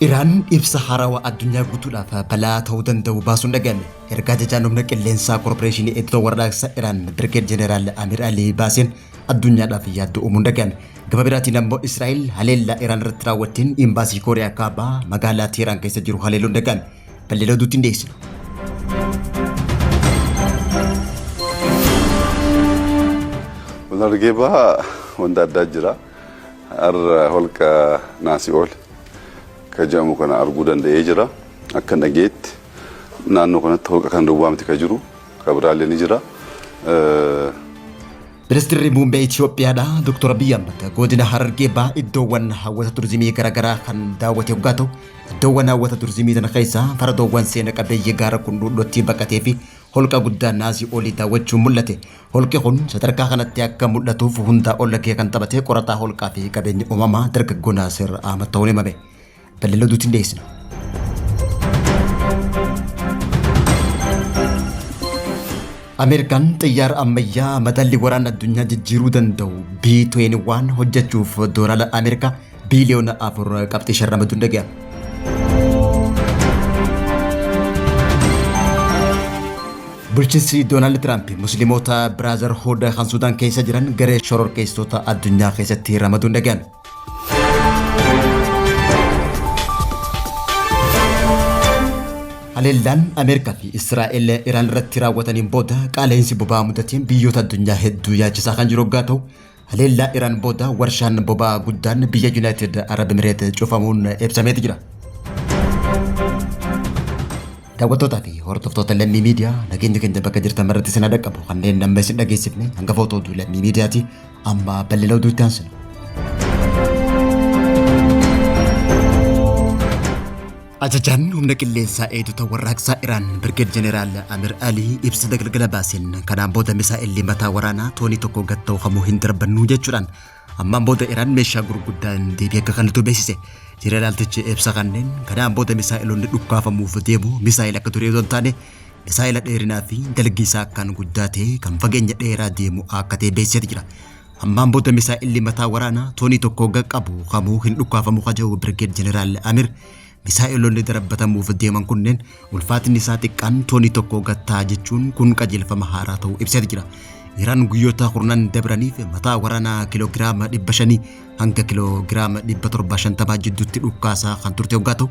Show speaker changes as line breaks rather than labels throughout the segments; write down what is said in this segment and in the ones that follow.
Iran ibsa haarawaa addunyaa guutuudhaaf balaa ta'uu danda'u baasuun dhaga'ame. Ergaa jajaan humna qilleensaa koorporeeshinii eegdota warraaqsa Iraan Birgeed Jeneraal Amir Alii baaseen addunyaadhaaf yaaddoo uumuun dhaga'ame. Gama biraatiin ammoo Israa'el haleellaa Iraan irratti raawwatteen imbaasii Kooriyaa Kaabaa magaalaa Teheraan keessa jiru haleeluun dhaga'ame. Balleela oduutti hin dhiyeessinu.
Waldargeebaa wanta addaa jira. Har'a holqa Naasi'ool kajamu kana arguu danda'ee jira. Akka nageetti naannoo kanatti holqa kan duwwaamti ka jiru kabiraalee ni jira.
Ministeerri muummee Itoophiyaadha Dr. Abiy Ahmed godina Harargee ba'aa iddoowwan hawwata turizimii garaagaraa kan daawwate yoggaa ta'u iddoowwan hawwata turizimii kana keessaa fardoowwan seena qabeeyyii gaara Kunduudhootti baqatee fi holqa guddaa Naasi'oolii daawwachuun mul'ate. Holqi kun sadarkaa kanatti akka mul'atuuf hundaa ollakee kan taphate qorataa holqaa fi qabeenya uumamaa dargaggoo Naasir Ahmad ta'uun himame. Balleela oduutti hin dhiyeessinu. Ameerikaan xiyyaara ammayyaa madaalli waraana addunyaa jijjiiruu danda'u B-21 hojjechuuf doolaara Ameerikaa biiliyoona 4.5 ramaduun dhaga'ame. Bulchiinsi Doonaald Tiraamp Musliimoota Biraazarhuud kan Sudaan keessa jiran garee shororkeessitoota addunyaa keessatti ramaduun dhaga'ame. Haleellaan Ameerikaa fi Israa'el Iraan irratti raawwataniin booda qaala'insi boba'aa mudateen biyyoota addunyaa hedduu yaachisaa kan jiru yoggaa ta'u haleellaa Iraan booda warshaan boba'aa guddaan biyya Yuunaayitid Arab Emireet cufamuun ibsameeti jira. Daawwattootaa fi hordoftoota lammii miidiyaa nageenya keenya bakka jirtan maratti isin dhaqqabu kanneen nama isin dhageessifne hanga footoo oduu lammii miidiyaati amma balleela oduutti aansina. Ajajaan humna qilleensaa eegdota warraaqsaa Iraan Birgeed Jeneraal Amir Alii ibsa galgala baaseen kanaan booda misaa'illi mataa waraanaa toonii tokko gad ta'u hamuu hin darbannu jechuudhaan ammaan booda Iraan meeshaa gurguddaan deebii akka kanatu beeksise. Jeneraaltichi ibsa kanneen kanaan booda misaa'iloonni dhukkaafamuuf deemu misaa'ila akka ture yoo taane misaa'ila dheerinaa fi dalgiisaa akkaan guddaa ta'e kan fageenya dheeraa deemu akka ta'e beeksiseeti jira. Ammaan booda misaa'illi mataa waraanaa toonii tokko gad qabu hamuu hin dhukkaafamu kaja'u Birgeed Jeneraal Amir misaa'ilonni darabbatamuuf deeman kunneen ulfaatinni isaa xiqqaan toonii tokko gattaa jechuun kun qajeelfama haaraa ta'uu ibseeti jira. Iraan guyyoota kurnan dabraniif mataa waraanaa kiloogiraama 500 hanga kiloogiraama 750 jidduutti dhukkaasaa kan turte yoggaa ta'u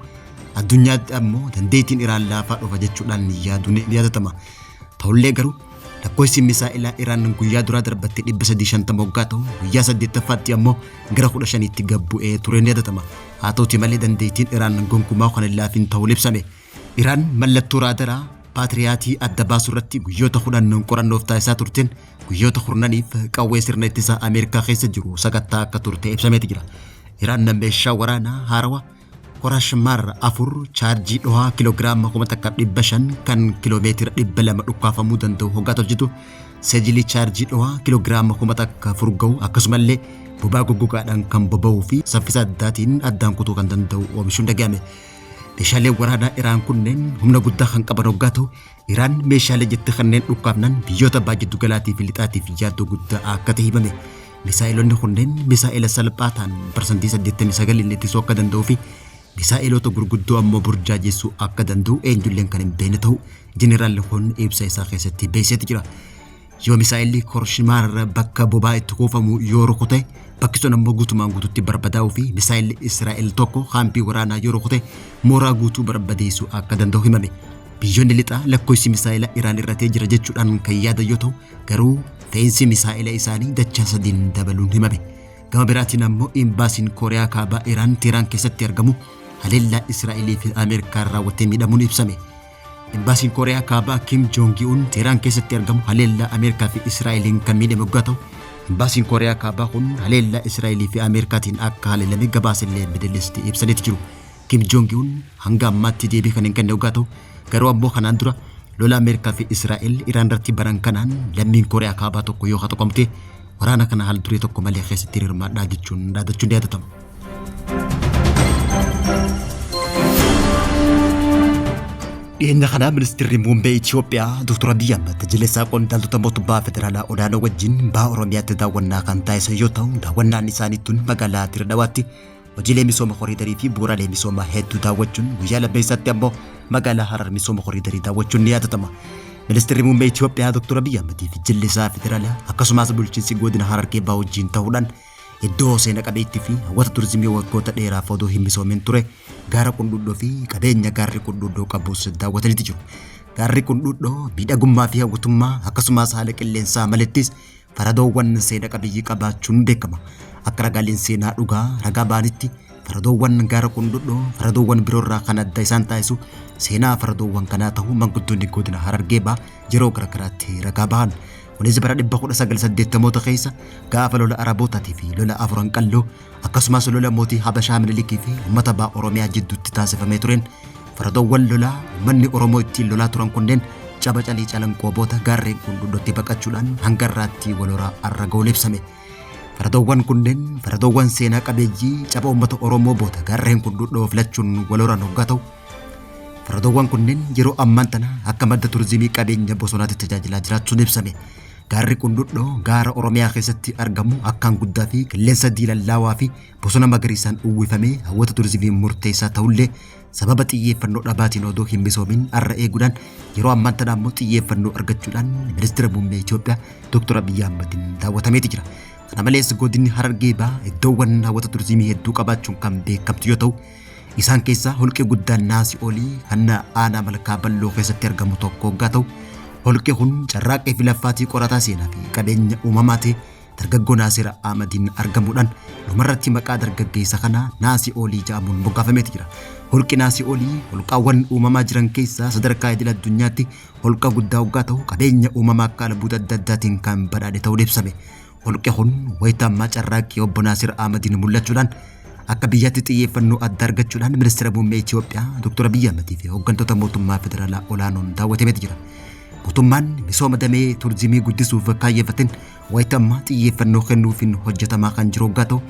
addunyaatti ammoo dandeettiin Iraan laafaa dhufa jechuudhaan yaaduun ni yaadatama. Ta'ullee garuu lakkoofsi misaa'ilaa Iraan guyyaa duraa darbatte 350 yoggaa ta'u guyyaa 8ffaatti ammoo gara 15tti gad bu'ee ture ni yaadatama. Haa ta'uutii malee dandeettiin Iraan gonkumaa kan hin laafin ta'uu ibsame. Iraan mallattoo raadaraa paatiriyaatii adda baasuu irratti guyyoota 10 qorannoof taasisaa turteen guyyoota 10niif qawwee sirna ittisaa Ameerikaa keessa jiru sakattaa akka turte ibsameeti jira. Iraan meeshaa waraanaa haarawaa Korashmar 4 chaarjii dhohaa kiloogiraama 1500 kan kiloomeetira 200 dhukkaafamuu danda'u hoggaa tolchitu seejilii chaarjii dhohaa kiloogiraama 1000 furga'u akkasumallee bobaa goggogaadhaan kan boba'uu fi saffisa addaatiin addaan kutuu kan danda'u oomishuun dhaga'ame. Meeshaaleen waraanaa Iraan kunneen humna guddaa kan qaban hoggaa ta'u Iraan meeshaalee jetti kanneen dhukkaafnan biyyoota baay'ee galaatii fi lixaatiif yaaddoo guddaa akka ta'e himame. Misaa'ilonni kunneen misaa'ila salphaa ta'an parsantii 89 ittisuu akka danda'uu fi misaa'ilota gurguddoo ammoo burjaajessuu akka danda'u eenyulleen kan hin beekne ta'u jeneraalli kun ibsa isaa keessatti beeksiseeti jira. Yoo misaa'illi Korashmar bakka bobaa itti kuufamu yoo rukute bakki sun ammoo guutumaan guututti barbadaa'uu fi misaa'illi Israa'el tokko kaampii waraanaa yoo rukute mooraa guutuu barbadeessuu akka danda'u himame. Biyyoonni lixaa lakkoofsi misaa'ila Iraan irratee jira jechuudhaan kan yaadan yoo ta'u garuu fe'iinsi misaa'ila isaanii dachaa 3 dabaluun himame. Gama biraatiin ammoo imbaasiin Kooriyaa Kaabaa Iraan Teheraan keessatti argamu haleellaa Israa'elii fi Ameerikaan raawwatee miidhamuun ibsame. Imbaasiin Kooriyaa Kaabaa Kim Jong-un Teheraan keessatti argamu haleellaa Ameerikaa fi Israa'eliin kan miidhame yoggaa ta'u imbaasiin Kooriyaa Kaabaa kun haleellaa Israa'elii fi Ameerikaatiin akka haleelame gabaasillee Middle-East ibsaniiti jiru. Kim Jong-un hanga ammaatti deebii kan hin kenne yoggaa ta'u garuu ammoo kanaan dura lola Ameerikaa fi Israa'el Iraan irratti baran kanaan lammiin Kooriyaa Kaabaa tokko yoo hatoqomte waraana kana haal duree tokko malee keessatti hirmaadhaa jechuun dhaadachuun ni yaadatama. Dhiyeenya kana ministeerri muummee Itoophiyaa Dr. Abiy Ahmed jilessaa qondaaltota mootummaa federaalaa olaanoo wajjin baha Oromiyaatti daawwannaa kan taasisan yoo ta'u daawwannaan isaanii tun magaalaa Dirreedawaatti hojiilee misooma koriidarii fi bu'uuraalee misoomaa hedduu daawwachuun guyyaa lammeessaatti ammoo magaalaa Harar misooma koriidarii daawwachuun ni yaadatama. Ministeerri muummee Itoophiyaa Dr. Abiy Ahmed fi jillisaa federaalaa akkasumas bulchiinsi godina Harargee Bahaa wajjin ta'uudhaan iddoo seena qabeettii fi hawwata turizimii waggoota dheeraaf odoo hin misoomin ture gaara Qundhuudhoo fi qabeenya gaarri Qundhuudhoo qabus daawwataniiti jiru. Gaarri Qundhuudhoo miidhagummaa fi hawwatummaa akkasumas haala qilleensaa malattis faradoowwan seena qabeeyyii qabaachuun beekama. Akka ragaaleen seenaa dhugaa ragaa baanitti faradoowwan gaara Qundhuudhoo faradoowwan biroorraa kan adda isaan taasisu seenaa faradoowwan kanaa ta'uu manguddoonni godina Harargee Bahaa yeroo garaagaraatti ragaa bahan. Kunis bara 1980 keessa gaafa lola Arabootaatii fi lola Afuran Qalloo akkasumas lola mootii Habashaa Minilikii fi uummata Bahaa Oromiyaa jidduutti taasifamee tureen faradoowwan lolaa uummanni Oromoo ittiin lolaa turan kunneen caba calii calanqoo boota gaarreen Qundhuudhootti baqachuudhaan hanga har'aatti waloraa arra ga'uun ibsame. Faradoowwan kunneen faradoowwan seenaa qabeeyyii caba uummata Oromoo boota gaarreen Qundhuudhoo filachuun waloraan hoggaa ta'u. Faradoowwan kunneen yeroo ammaan tana akka madda turizimii qabeenya bosonaatti tajaajilaa jiraachuun ibsame. Gaarri Qundhuudhoo gaara Oromiyaa keessatti argamu akkaan guddaa fi qilleensa diilallaawaa fi bosona magariisaan uwwifamee hawwata turizimii murteessaa ta'ullee sababa xiyyeeffannoo dhabaatiin odoo hin misoomin arra eeguudhaan yeroo ammaan tana ammoo xiyyeeffannoo argachuudhaan ministeera muummee Itoophiyaa Dr. Abiy Ahmediin daawwatameeti jira. Kana malees godinni Harargee Bahaa iddoowwan hawwata turizimii hedduu qabaachuun kan beekamtu yoo ta'u isaan keessaa holqi guddaan Naasii Olii kan aanaa Malkaa Balloo keessatti argamu tokko hoggaa ta'u holqi kun carraaqqee fi laffaatii qorataa seenaa fi qabeenya uumamaa ta'e dargaggoo Naasir Ahmediin argamuudhaan dhumarratti maqaa dargaggeessa kanaa Naasii Olii jedhamuun moggaafameeti jira. Holqi Naasii Olii holqaawwan uumamaa jiran keessaa sadarkaa idil addunyaatti holqa guddaa hoggaa ta'u qabeenya uumamaa akka albuuda adda addaatiin kan badhaadhe ta'uun ibsame. Holqi kun wayita ammaa carraaqqii obbo Naasir Ahmediin mul'achuudhaan akka biyyatti xiyyeeffannoo adda argachuudhaan ministeera muummee Itoophiyaa Dr. Abiy Ahmed fi hooggantoota mootummaa federaalaa olaanoon daawwatameeti jira. Mootummaan misooma damee turizimii guddisuuf kaayyeeffateen wayita ammaa xiyyeeffannoo kennuufiin hojjetamaa kan jiru hoggaa ta'u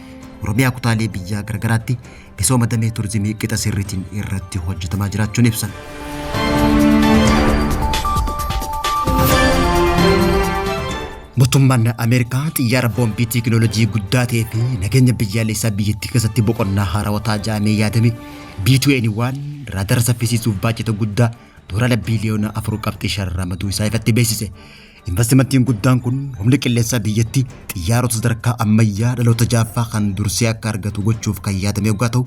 Oromiyaa kutaalee biyyaa garaagaraatti misooma damee turizimii qixa sirriitiin irratti hojjetamaa jiraachuun ibsan. Mootummaan Ameerikaa xiyyaara boombii teekinooloojii guddaa ta'ee fi nageenya biyyaalessaa biyyattii keessatti boqonnaa haarawwataa jaamee yaadame B21 raadara saffisiisuuf baajata guddaa doolaara biliyoona 4.5 ramaduu isaa ifatti beeksise. Investimentiin guddaan kun humna qilleensaa biyyattii xiyyaarota sadarkaa ammayyaa dhaloota jaaffaa kan dursee akka argatu gochuuf kan yaadame hoggaa ta'u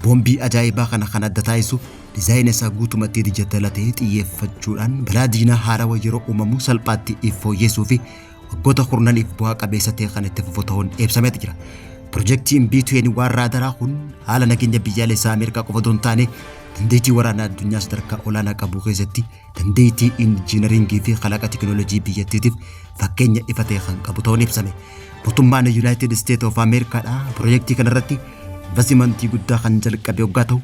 boombii ajaa'ibaa kana kan adda taasisu diizaayina isaa guutumatti dijitaalatee xiyyeeffachuudhaan balaa diinaa haarawaa yeroo uumamu salphaatti fooyyessuu fi waggoota kurnaniif bu'aa qabeessa ta'e kan itti fufu ta'uun ibsameeti jira. Pirojektiin B21 raadaraa kun haala nageenya biyyaalessaa Ameerikaa qofa otoo hin taane dandeettii waraanaa addunyaa sadarkaa olaanaa qabu keessatti dandeettii injiinaringii fi kalaqa teekinooloojii biyyattiitiif fakkeenya ifa ta'e kan qabu ta'uun ibsame. Mootummaan United States of Americaadhaa pirojektii kanarratti investimentii guddaa kan jalqabe hoggaa ta'u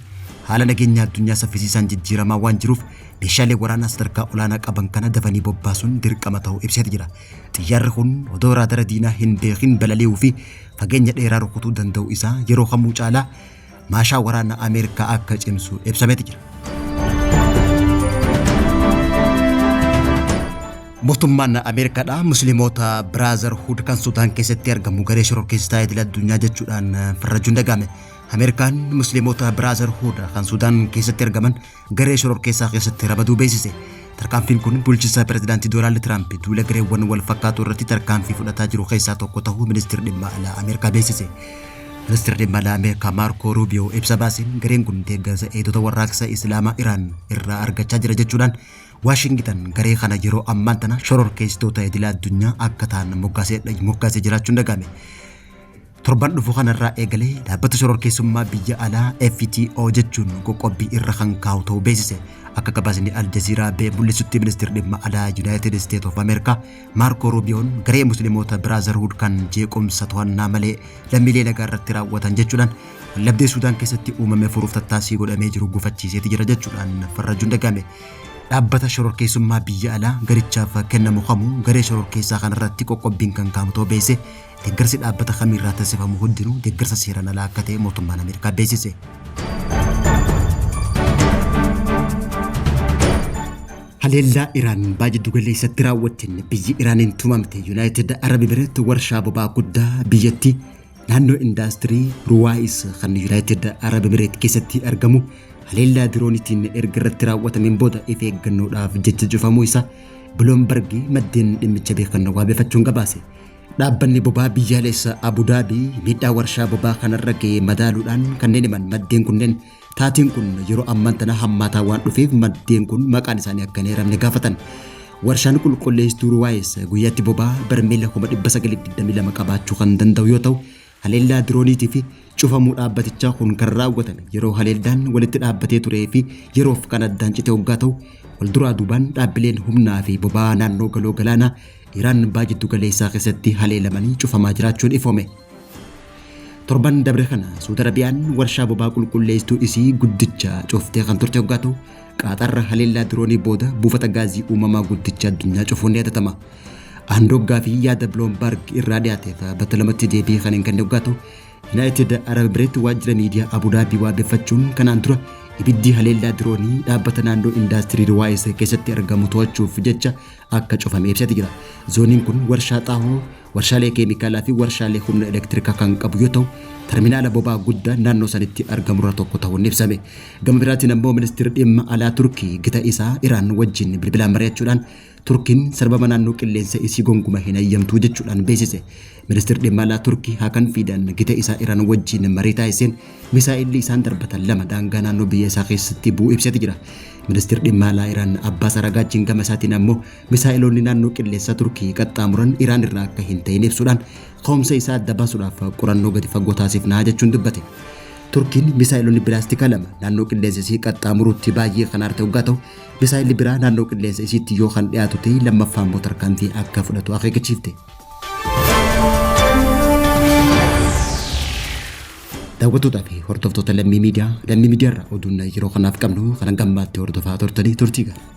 haala nageenya addunyaa saffisiisaan jijjiiramaa waan jiruuf meeshaalee waraanaa sadarkaa olaanaa qaban kana dafanii bobbaasuun dirqama ta'uu ibseeti jira. Xiyyaarri kun odoo raadara diinaa hin beekin balali'uu fi fageenya dheeraa rukutuu danda'u isaa yeroo kamuu caalaa maashaa waraanaa Ameerikaa akka cimsu ibsameeti jira. Mootummaan Ameerikaadhaa Musliimoota Brotherhood kan Sudaan keessatti argamu garee shororkeessituu idil addunyaa jechuudhaan farrajuun dhagahame. Ameerikaan Musliimoota Brotherhood kan Sudaan keessatti argaman garee shororkeessaa keessatti ramaduu beeksise. Tarkaanfiin kun bulchiinsa pirezidaantii Doonaald Tiraamp duula gareewwan wal fakkaatoo irratti tarkaanfii fudhataa jiru keessaa tokko ta'uu ministeerri dhimma alaa Ameerikaa beeksise. Ministeerri dhimma alaa Ameerikaa Maarko Ruubiyoo ibsa baaseen gareen kun deeggarsa eegdota warraaqsa Islaamaa Iraan irraa argachaa jira jechuudhaan Washington garee kana yeroo ammaan tana shororkeessitoota idil addunyaa akka ta'an moggaasee jiraachuun dhagahame. Torban dhufu kanarraa eegalee dhaabbata shororkeessummaa biyya alaa FTO jechuun qoqqobbii irra kan kaa'u ta'uu beeksise. Akka gabaasni Al Jazeeraa mul'isutti ministeerri dhimma alaa United States of America Marco Rubioon garee Musliimoota Brotherhood kan jeequmsa to'annaa malee lammiilee nagaa irratti raawwatan jechuudhaan wallabdee Sudaan keessatti uumame furuuf tattaaffii godhamee jiru gufachiiseeti jira jechuudhaan farrajuun dhagahame. Dhaabbata shororkeessummaa biyya alaa garichaaf kennamu kamuu garee shororkeessaa kanarratti qoqqobbiin kan kaa'amu ta'uu beeksise. Deeggarsi dhaabbata kamiirraa taasifamu hundinuu deeggarsa seeraan alaa akka ta'e mootummaan Ameerikaa beeksise. Haleellaa Iraan baajata galeessatti raawwatteen biyyi Iraaniin tumamte United Arab Emirates warshaa boba'aa guddaa biyyattii naannoo indaastirii Ruwaayis kan Yuunaayitid Arab Emireet keessatti argamu haleellaa diroonitiin erga irratti raawwatameen booda of eeggannoodhaaf jecha cufamuu isaa Bloomberg maddeen dhimmicha beekannoo waabeeffachuun gabaase. Dhaabbanni bobaa biyyaalessa Abu Dhabii miidhaa warshaa bobaa kanarra ga'ee madaaluudhaan kanneen himan maddeen kunneen taatiin kun yeroo ammaan tana hammaataa waan dhufeef maddeen kun maqaan isaanii akka hin eeramne gaafatan. Warshaan qulqulleessituu Ruwaayis guyyaatti bobaa barmeela 922 qabaachuu kan danda'u yoo ta'u haleellaa dirooniitii fi cufamuu dhaabbatichaa kun kan raawwatame yeroo haleellaan walitti dhaabbatee turee fi yeroof kan addaan cite hoggaa ta'u wal duraa duubaan dhaabbileen humnaa fi bobaa naannoo galoo galaanaa Iraan baajiddu galeessaa keessatti haleelamanii cufamaa jiraachuun ifoome. Torban dabre kana Saudi Arabiyaan warshaa bobaa qulqulleessituu isii guddicha cuftee kan turte hoggaa ta'u qaaxarra haleellaa diroonii booda buufata gaazii uumamaa guddicha addunyaa cufuun ni yaadatama. Handoggaa fi yaada Bloomberg irraa dhiyaateef battalumatti deebii kan hin kenne hoggaa ta'u Yuunaayitid Arab Emireet waajjira miidiyaa Abu Dhaabii waabeeffachuun kanaan dura ibiddi haleellaa diroonii dhaabbata naannoo indaastirii Ruwaayis keessatti argamu to'achuuf jecha akka cufame ibsate jira. Zooniin kun warshaa xaahoo, warshaalee keemikaalaa fi warshaalee humna elektirikaa kan qabu yoo ta'u terminaala bobaa guddaa naannoo sanitti argamurra tokko ta'uun ibsame. Gama biraatiin ammoo ministeerri dhimma alaa Turkii gita isaa Iraan wajjin bilbilaan mari'achuudhaan Turkiin sababa naannoo qilleensa isii gonguma hin ayyamtuu jechuudhaan beeksise. Ministeerri dhimma alaa Turkii Hakan Fidan gita isaa Iraan wajjin marii taasiseen misaa'illi isaan darbatan lama daangaa naannoo biyya isaa keessatti bu'uu ibsate jira. Ministeerri dhimma alaa Iraan Abbaas Aragaachiin gama isaatiin ammoo misaa'iloonni naannoo qilleensa Turkii qaxxaamuran Iraan irraa akka hin ta'in ibsuudhaan ka'umsa isaa adda baasuudhaaf qorannoo gadi fagoo taasifnaa jechuun dubbate. Turkiin misaa'ilonni pilaastika lama naannoo qilleensa isii qaxxaamurutti baay'ee kan aarte hoggaa ta'u misaa'illi biraa naannoo qilleensa isiitti yoo kan dhiyaatu ta'e lammaffaan tarkaanfii akka fudhatu akeekachiifte. Daawwattootaa fi hordoftoota Lammii Miidiyaa irraa oduun yeroo kanaaf qabnu kan gammaatti hordofaa turtanii turtii gaarii.